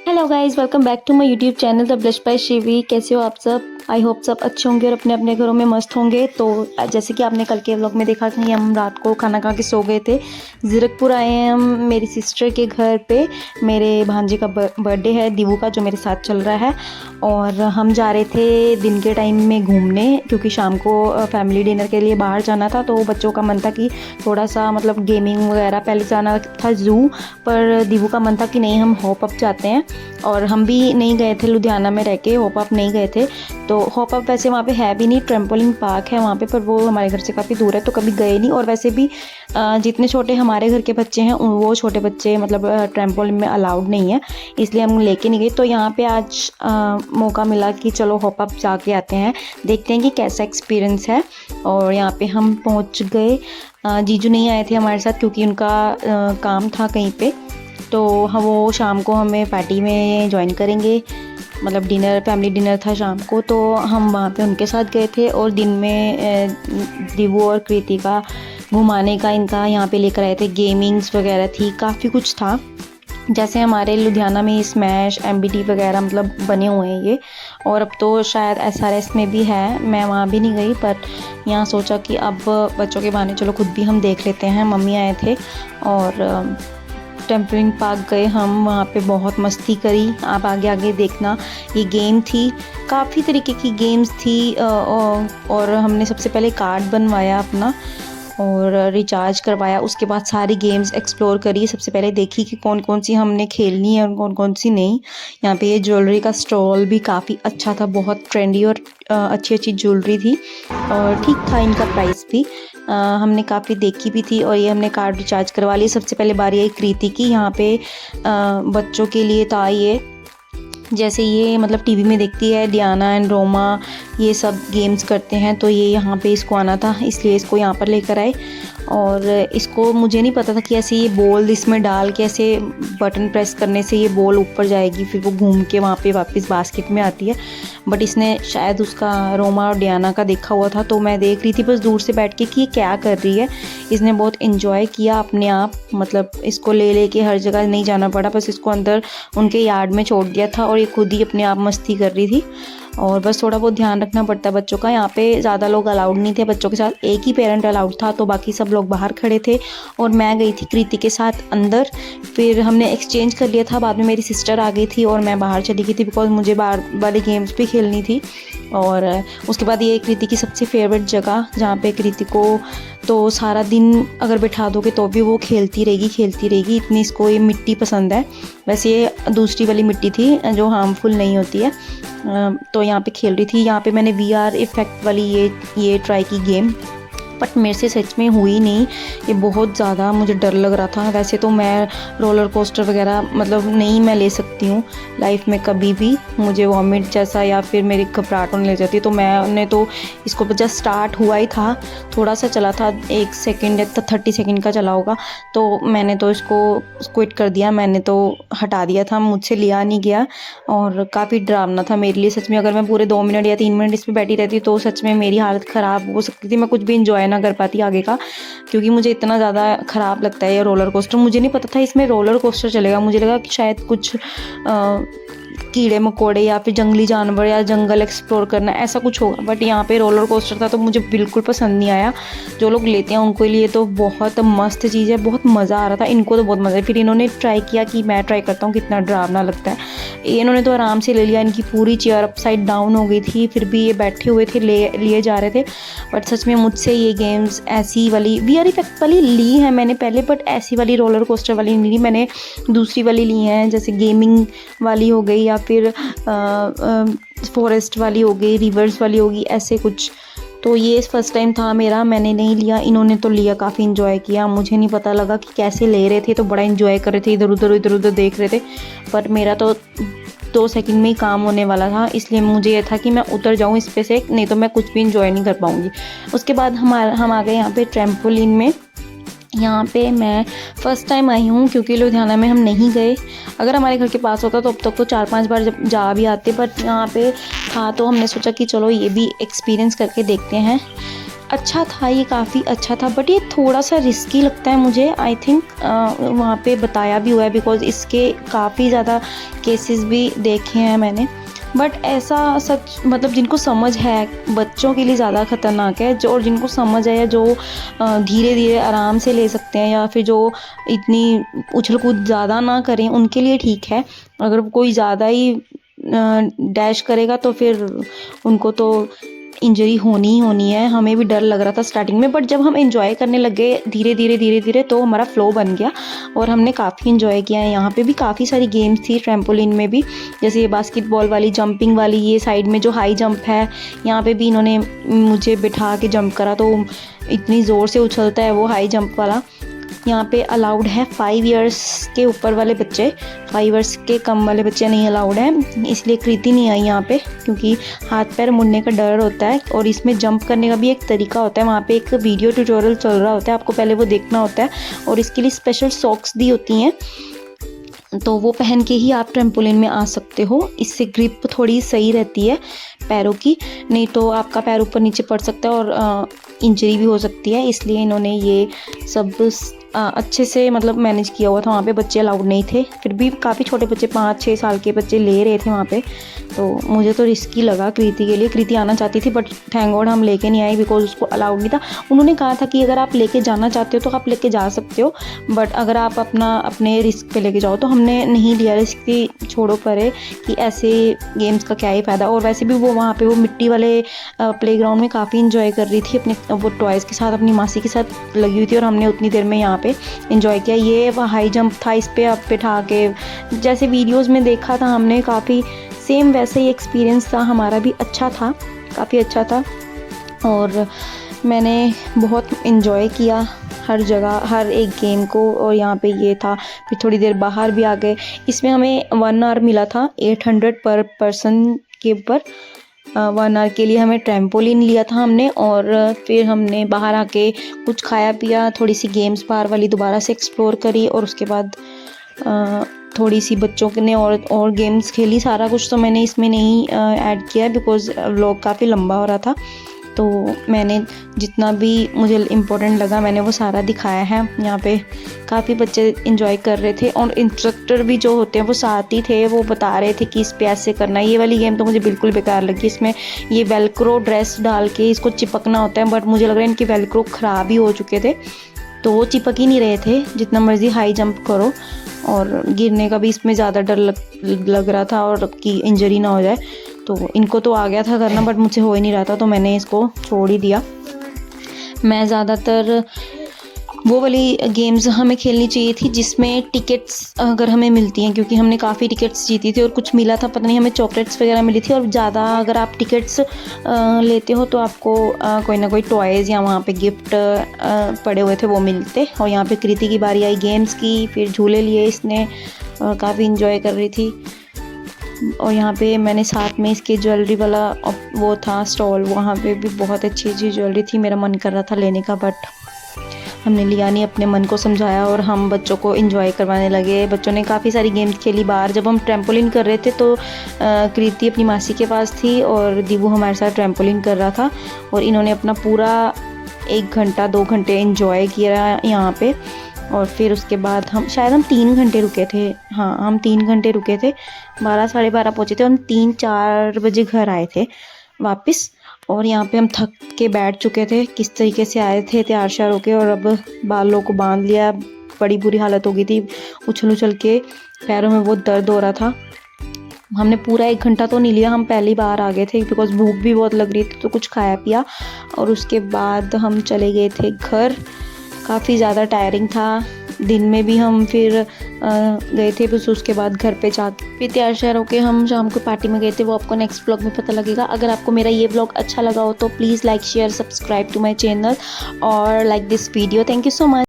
Hello guys, welcome back to my YouTube channel the blush by Shivi. कैसे हो आप सब? आई होप सब अच्छे होंगे और अपने अपने घरों में मस्त होंगे। तो जैसे कि आपने कल के व्लॉग में देखा कि हम रात को खाना खा के सो गए थे। ज़ीरकपुर आए हैं हम मेरी सिस्टर के घर पे। मेरे भांजे का बर्थडे है, दिवू का, जो मेरे साथ चल रहा है। और हम जा रहे थे दिन के टाइम में घूमने, क्योंकि शाम को फैमिली डिनर के लिए बाहर जाना था। तो बच्चों का मन था कि थोड़ा सा मतलब गेमिंग वगैरह, पहले जाना था ज़ू, पर दिवू का मन था कि नहीं हम हॉप अप जाते हैं। और हम भी नहीं गए थे, लुधियाना में रह के हॉप अप नहीं गए थे। तो हॉप अप वैसे वहाँ पे है भी नहीं, ट्रैम्पोलिन पार्क है वहाँ पे, पर वो हमारे घर से काफ़ी दूर है तो कभी गए नहीं। और वैसे भी जितने छोटे हमारे घर के बच्चे हैं वो छोटे बच्चे मतलब ट्रैम्पोलिन में अलाउड नहीं है, इसलिए हम लेके नहीं गए। तो यहाँ पे आज मौका मिला कि चलो हॉप अप जाके आते हैं, देखते हैं कि कैसा एक्सपीरियंस है। और यहाँ पे हम पहुँच गए। जीजू नहीं आए थे हमारे साथ क्योंकि उनका काम था कहीं पे। तो हम वो शाम को हमें पार्टी में ज्वाइन करेंगे, मतलब डिनर, फैमिली डिनर था शाम को, तो हम वहाँ पे उनके साथ गए थे। और दिन में दिवू और कृति का घुमाने का इनका यहाँ पे लेकर आए थे, गेमिंग्स वगैरह थी, काफ़ी कुछ था। जैसे हमारे लुधियाना में स्मैश, एमबीटी वगैरह मतलब बने हुए हैं ये। और अब तो शायद एसआरएस में भी है, मैं वहाँ भी नहीं गई, पर यहाँ सोचा कि अब बच्चों के बहाने चलो खुद भी हम देख लेते हैं। मम्मी आए थे और ट्रैम्पोलिन पार्क गए हम, वहाँ पे बहुत मस्ती करी। आप आगे आगे देखना। ये गेम थी, काफ़ी तरीके की गेम्स थी। और हमने सबसे पहले कार्ड बनवाया अपना और रिचार्ज करवाया। उसके बाद सारी गेम्स एक्सप्लोर करी। सबसे पहले देखी कि कौन कौन सी हमने खेलनी है और कौन कौन सी नहीं। यहाँ पे ये ज्वेलरी का स्टॉल भी काफ़ी अच्छा था, बहुत ट्रेंडी और अच्छी अच्छी ज्वेलरी थी और ठीक था इनका प्राइस भी। हमने काफ़ी देखी भी थी। और ये हमने कार्ड रिचार्ज करवा ली। सबसे पहले बारी आई कृति की। यहाँ पे बच्चों के लिए था ये, जैसे ये मतलब टीवी में देखती है डियाना एंड रोमा, ये सब गेम्स करते हैं, तो ये यहाँ पे इसको आना था, इसलिए इसको यहाँ पर लेकर आए। और इसको मुझे नहीं पता था कि ऐसे ये बॉल इसमें डाल के ऐसे बटन प्रेस करने से ये बॉल ऊपर जाएगी, फिर वो घूम के वहाँ पे वापस बास्केट में आती है। बट इसने शायद उसका रोमा और डियाना का देखा हुआ था, तो मैं देख रही थी बस दूर से बैठ के कि ये क्या कर रही है। इसने बहुत इन्जॉय किया अपने आप, मतलब इसको ले ले के हर जगह नहीं जाना पड़ा, बस इसको अंदर उनके यार्ड में छोड़ दिया था और ये खुद ही अपने आप मस्ती कर रही थी। और बस थोड़ा बहुत ध्यान रखना पड़ता है बच्चों का। यहाँ पे ज़्यादा लोग अलाउड नहीं थे बच्चों के साथ, एक ही पेरेंट अलाउड था, तो बाकी सब लोग बाहर खड़े थे। और मैं गई थी कृति के साथ अंदर, फिर हमने एक्सचेंज कर लिया था। बाद में मेरी सिस्टर आ गई थी और मैं बाहर चली गई थी, बिकॉज मुझे बाहर वाली गेम्स भी खेलनी थी। और उसके बाद ये कृति की सबसे फेवरेट जगह, जहाँ पे कृति को तो सारा दिन अगर बैठा दोगे तो भी वो खेलती रहेगी, इतनी इसको ये मिट्टी पसंद है। वैसे ये दूसरी वाली मिट्टी थी जो हार्मफुल नहीं होती है। तो यहाँ पे खेल रही थी। यहाँ पे मैंने वीआर इफ़ेक्ट वाली ये ट्राई की गेम, बट मेरे से सच में हुई नहीं, ये बहुत ज़्यादा मुझे डर लग रहा था। वैसे तो मैं रोलर कोस्टर वगैरह मतलब नहीं मैं ले सकती हूँ लाइफ में कभी भी, मुझे वॉमिट जैसा या फिर मेरी घबराहट होने लग जाती है। तो मैंने तो इसको जस्ट स्टार्ट हुआ ही था, थोड़ा सा चला था, 1 सेकेंड या 30 सेकेंड का चला होगा, तो मैंने तो इसको क्विट कर दिया, मैंने तो हटा दिया था, मुझसे लिया नहीं गया। और काफ़ी डरावना था मेरे लिए सच में। अगर मैं पूरे 2 मिनट या 3 मिनट इस पर बैठी रहती तो सच में मेरी हालत ख़राब हो सकती थी, मैं कुछ भी इंजॉय ना कर पाती आगे का, क्योंकि मुझे इतना ज़्यादा ख़राब लगता है ये रोलर कोस्टर। मुझे नहीं पता था इसमें रोलर कोस्टर चलेगा, मुझे लगा कि शायद कुछ कीड़े मकोड़े या फिर जंगली जानवर या जंगल एक्सप्लोर करना ऐसा कुछ होगा, बट यहाँ पे रोलर कोस्टर था तो मुझे बिल्कुल पसंद नहीं आया। जो लोग लेते हैं उनके लिए तो बहुत मस्त चीज़ है, बहुत मज़ा आ रहा था, इनको तो बहुत मज़ा है। फिर इन्होंने ट्राई किया कि मैं ट्राई करता हूँ कितना डरावना लगता है। इन्होंने तो आराम से ले लिया, इनकी पूरी चेयर अपसाइड डाउन हो गई थी, फिर भी ये बैठे हुए थे, लिए जा रहे थे। बट सच में मुझसे ये गेम्स ऐसी वाली वीआर इफेक्ट वाली ली है मैंने पहले, बट ऐसी वाली रोलर कोस्टर वाली नहीं ली मैंने, दूसरी वाली ली हैं, जैसे गेमिंग वाली हो गई या फिर फॉरेस्ट वाली हो गई, रिवर्स वाली होगी, ऐसे कुछ। तो ये फर्स्ट टाइम था मेरा, मैंने नहीं लिया, इन्होंने तो लिया, काफ़ी इन्जॉय किया। मुझे नहीं पता लगा कि कैसे ले रहे थे, तो बड़ा इन्जॉय कर रहे थे, इधर उधर देख रहे थे। पर मेरा तो 2 सेकंड में ही काम होने वाला था, इसलिए मुझे ये था कि मैं उतर जाऊँ इस पे से, नहीं तो मैं कुछ भी इन्जॉय नहीं कर पाऊँगी। उसके बाद हम आ गए यहाँ पे ट्रैम्पोलिन में। यहाँ पे मैं फ़र्स्ट टाइम आई हूँ क्योंकि लुधियाना में हम नहीं गए। अगर हमारे घर के पास होता तो अब तक तो 4-5 बार जब जा भी आते, बट यहाँ पे था तो हमने सोचा कि चलो ये भी एक्सपीरियंस करके देखते हैं। अच्छा था, ये काफ़ी अच्छा था, बट ये थोड़ा सा रिस्की लगता है मुझे। आई थिंक वहाँ पे बताया भी हुआ है, बिकॉज़ इसके काफ़ी ज़्यादा केसेस भी देखे हैं मैंने। बट ऐसा सच मतलब जिनको समझ है, बच्चों के लिए ज़्यादा ख़तरनाक है, जो और जिनको समझ है या जो धीरे धीरे आराम से ले सकते हैं, या फिर जो इतनी उछल कूद ज़्यादा ना करें, उनके लिए ठीक है। अगर कोई ज़्यादा ही डैश करेगा तो फिर उनको तो इंजरी होनी ही होनी है। हमें भी डर लग रहा था स्टार्टिंग में, बट जब हम एंजॉय करने लग गए धीरे धीरे तो हमारा फ्लो बन गया और हमने काफ़ी एंजॉय किया है। यहाँ पे भी काफ़ी सारी गेम्स थी ट्रैम्पोलिन में भी, जैसे ये बास्केटबॉल वाली, जंपिंग वाली, ये साइड में जो हाई जंप है, यहाँ पे भी इन्होंने मुझे बिठा के जंप करा, तो इतनी ज़ोर से उछलता है वो हाई जंप वाला। यहाँ पे अलाउड है 5 इयर्स के ऊपर वाले बच्चे, 5 इयर्स के कम वाले बच्चे नहीं अलाउड हैं, इसलिए कृति नहीं आई यहाँ पे, क्योंकि हाथ पैर मुड़ने का डर होता है। और इसमें जंप करने का भी एक तरीका होता है, वहाँ पे एक वीडियो ट्यूटोरियल चल रहा होता है, आपको पहले वो देखना होता है, और इसके लिए स्पेशल सॉक्स दी होती हैं, तो वो पहन के ही आप ट्रैम्पोलिन में आ सकते हो। इससे ग्रिप थोड़ी सही रहती है पैरों की, नहीं तो आपका पैर ऊपर नीचे पड़ सकता है और इंजरी भी हो सकती है। इसलिए इन्होंने ये सब अच्छे से मतलब मैनेज किया हुआ था। वहाँ पे बच्चे अलाउड नहीं थे, फिर भी काफ़ी छोटे बच्चे 5-6 साल के बच्चे ले रहे थे वहाँ पे, तो मुझे तो रिस्की लगा कृति के लिए। कृति आना चाहती थी, बट थैंक गॉड हम लेके नहीं आए, बिकॉज उसको अलाउड नहीं था। उन्होंने कहा था कि अगर आप लेके जाना चाहते हो तो आप लेके जा सकते हो, बट अगर आप अपने रिस्क पे लेके जाओ, तो हमने नहीं लिया रिस्क की, छोड़ो परे कि ऐसे गेम्स का क्या ही फ़ायदा। और वैसे भी वो वहाँ पे वो मिट्टी वाले प्लेग्राउंड में काफ़ी इंजॉय कर रही थी अपने वो टॉयज़ के साथ, अपनी मासी के साथ लगी हुई थी, और हमने उतनी देर में यहाँ पे एंजॉय किया। ये हाई जंप था, इस पे आप बिठा के, जैसे वीडियोस में देखा था हमने, काफ़ी सेम वैसे ही एक्सपीरियंस था हमारा भी, अच्छा था, काफ़ी अच्छा था। और मैंने बहुत एंजॉय किया हर जगह, हर एक गेम को। और यहाँ पे ये था, फिर थोड़ी देर बाहर भी आ गए। इसमें हमें 1 आवर मिला था, 800 पर पर्सन के ऊपर 1 आवर के लिए हमें ट्रैम्पोलिन लिया था हमने। और फिर हमने बाहर आके कुछ खाया पिया, थोड़ी सी गेम्स बाहर वाली दोबारा से एक्सप्लोर करी, और उसके बाद थोड़ी सी बच्चों ने और गेम्स खेली। सारा कुछ तो मैंने इसमें नहीं ऐड किया, बिकॉज़ व्लॉग काफ़ी लंबा हो रहा था, तो मैंने जितना भी मुझे इम्पोर्टेंट लगा मैंने वो सारा दिखाया है। यहाँ पे काफ़ी बच्चे एंजॉय कर रहे थे, और इंस्ट्रक्टर भी जो होते हैं वो साथ ही थे, वो बता रहे थे कि इस पे ऐसे करना है। ये वाली गेम तो मुझे बिल्कुल बेकार लगी। इसमें ये वेलक्रो ड्रेस डाल के इसको चिपकना होता है, बट मुझे लग रहा है इनके वेलक्रो ख़राब ही हो चुके थे, तो वो चिपक ही नहीं रहे थे जितना मर्ज़ी हाई जंप करो। और गिरने का भी इसमें ज़्यादा डर लग रहा था, और कि इंजरी ना हो जाए। तो इनको तो आ गया था करना, बट मुझसे हो ही नहीं रहा था, तो मैंने इसको छोड़ ही दिया। मैं ज़्यादातर वो वाली गेम्स हमें खेलनी चाहिए थी जिसमें टिकट्स अगर हमें मिलती हैं, क्योंकि हमने काफ़ी टिकट्स जीती थी और कुछ मिला था, पता नहीं हमें चॉकलेट्स वगैरह मिली थी। और ज़्यादा अगर आप टिकट्स लेते हो तो आपको कोई ना कोई टॉयज़ या वहाँ पे गिफ्ट पड़े हुए थे वो मिलते। और यहाँ पे कृति की बारी आई गेम्स की, फिर झूले लिए इसने, काफ़ी इंजॉय कर रही थी। और यहाँ पे मैंने साथ में इसके ज्वेलरी वाला वो था स्टॉल, वहाँ पे भी बहुत अच्छी अच्छी ज्वेलरी थी। मेरा मन कर रहा था लेने का, बट हमने लिया नहीं, अपने मन को समझाया और हम बच्चों को एंजॉय करवाने लगे। बच्चों ने काफ़ी सारी गेम्स खेली बाहर। जब हम ट्रैम्पोलिन कर रहे थे तो कृति अपनी मासी के पास थी और दीबू हमारे साथ ट्रैम्पोलिन कर रहा था, और इन्होंने अपना पूरा 1 घंटा 2 घंटे एंजॉय किया यहाँ पे। और फिर उसके बाद हम 3 घंटे रुके थे, हाँ हम 3 घंटे रुके थे, 12 साढ़े 12 पहुँचे थे, हम 3-4 बजे घर आए थे वापस। और यहाँ पे हम थक के बैठ चुके थे, किस तरीके से आए थे तैयार श्यार होके, और अब बालों को बांध लिया। बड़ी बुरी हालत हो गई थी, उछल उछल के पैरों में बहुत दर्द हो रहा था। हमने पूरा 1 घंटा तो नहीं लिया, हम पहली बार आ गए थे, बिकॉज़ भूख भी बहुत लग रही थी, तो कुछ खाया पिया और उसके बाद हम चले गए थे घर। काफ़ी ज़्यादा टायरिंग था, दिन में भी हम फिर गए थे, बस उसके बाद घर पे जाके फिर तैयार श्यार होके हम शाम को पार्टी में गए थे। वो आपको नेक्स्ट ब्लॉग में पता लगेगा। अगर आपको मेरा ये ब्लॉग अच्छा लगा हो तो please like share subscribe to my channel और like this video. Thank you so much.